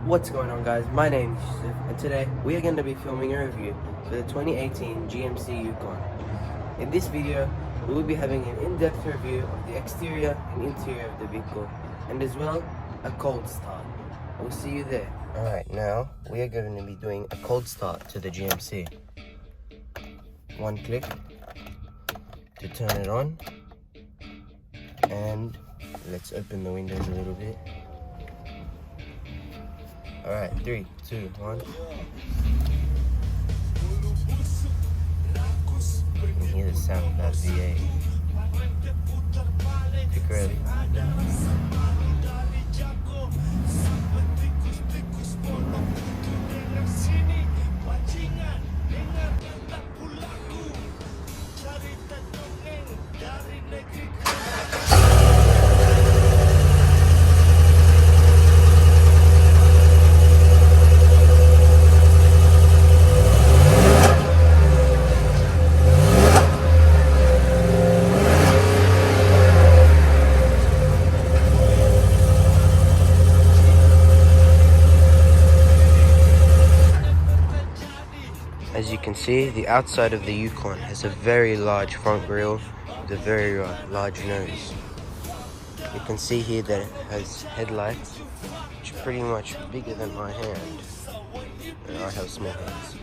What's going on, guys? My name is Yusuf, and today we are going to be filming a review for the 2018 GMC Yukon. In this video, we will be having an in-depth review of the exterior and interior of the vehicle, and as well, a cold start. We'll see you there. Alright, now we are going to be doing a cold start to the GMC. One click to turn it on, and let's open the windows a little bit. Alright, 3, 2, 1. You can hear the sound of that V8. Pick ready. As you can see, the outside of the Yukon has a very large front grille with a very large nose. You can see here that it has headlights, which are pretty much bigger than my hand. And I have small hands.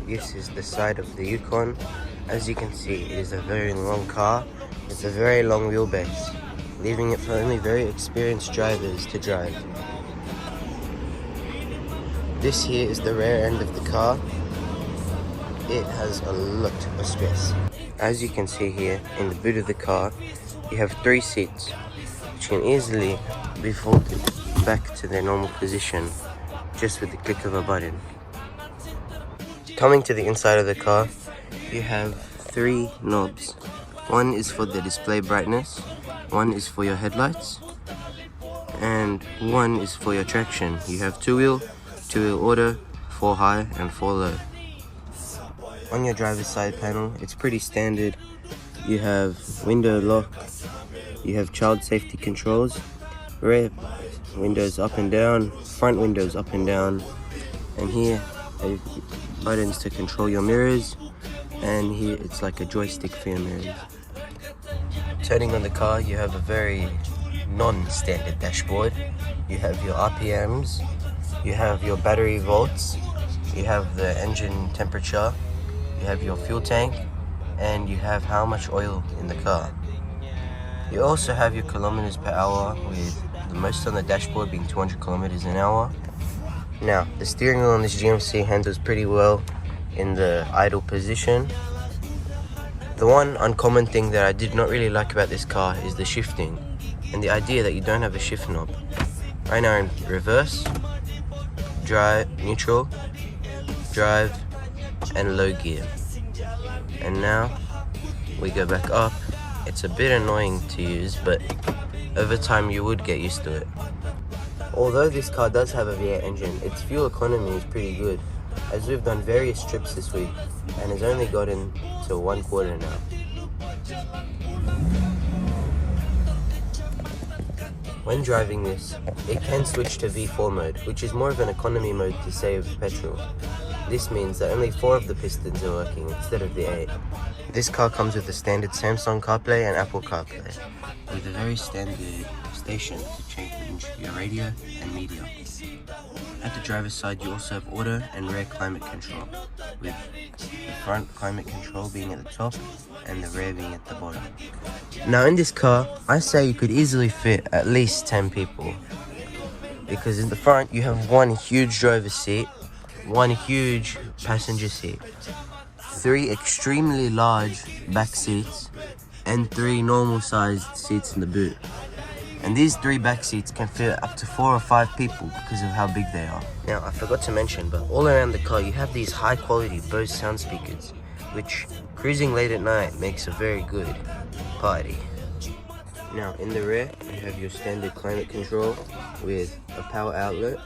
This is the side of the Yukon. As you can see, it is a very long car. It's a very long wheelbase, leaving it for only very experienced drivers to drive. This here is the rear end of the car. It has a lot of space. As you can see here, in the boot of the car, you have 3 seats, which can easily be folded back to their normal position just with the click of a button. Coming to the inside of the car, you have 3 knobs. One is for the display brightness, one is for your headlights, and one is for your traction. You have 2-wheel auto, 4 high and 4 low. On your driver's side panel, it's pretty standard. You have window lock, you have child safety controls, rear windows up and down, front windows up and down, and here are buttons to control your mirrors, and here it's like a joystick for your mirrors. Turning on the car, you have a very non-standard dashboard. You have your RPMs, you have your battery volts, you have the engine temperature, you have your fuel tank, and you have how much oil in the car. You also have your kilometers per hour, with the most on the dashboard being 200 kilometers an hour. Now, the steering wheel on this GMC handles pretty well in the idle position. The one uncommon thing that I did not really like about this car is the shifting, and the idea that you don't have a shift knob. Right now in reverse, drive, neutral, drive, and low gear. And now we go back up. It's a bit annoying to use, but over time you would get used to it. Although this car does have a V8 engine, its fuel economy is pretty good, as we've done various trips this week and has only gotten to 1/4 now. When driving this, it can switch to V4 mode, which is more of an economy mode to save petrol. This means that only 4 of the pistons are working instead of the 8. This car comes with the standard Samsung CarPlay and Apple CarPlay, with a very standard station to change your radio and media. At the driver's side, you also have auto and rear climate control, with the front climate control being at the top and the rear being at the bottom. Now in this car, I say you could easily fit at least 10 people, because in the front you have 1 huge driver's seat, 1 huge passenger seat, 3 extremely large back seats, and 3 normal sized seats in the boot. And these 3 back seats can fit up to 4 or 5 people because of how big they are. Now, I forgot to mention, but all around the car you have these high quality Bose sound speakers, which cruising late at night makes a very good party. Now, in the rear, you have your standard climate control with a power outlet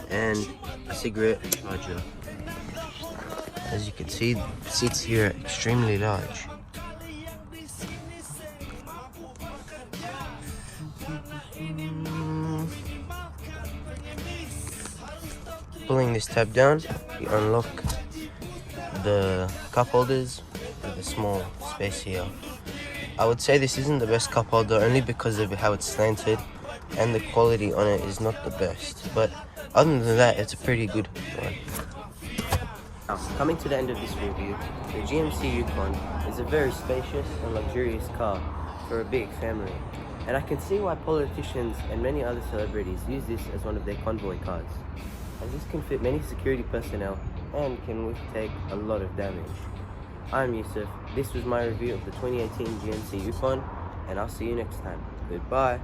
and a cigarette charger. As you can see, the seats here are extremely large. pulling this tab down, you unlock the cup holders with a small space here. I would say this isn't the best cup holder only because of how it's slanted and the quality on it is not the best, but other than that, it's a pretty good one. Now, coming to the end of this review, the GMC Yukon is a very spacious and luxurious car for a big family, and I can see why politicians and many other celebrities use this as one of their convoy cars, as this can fit many security personnel and can withtake a lot of damage. I'm Yusuf, this was my review of the 2018 GMC Yukon, and I'll see you next time. Goodbye.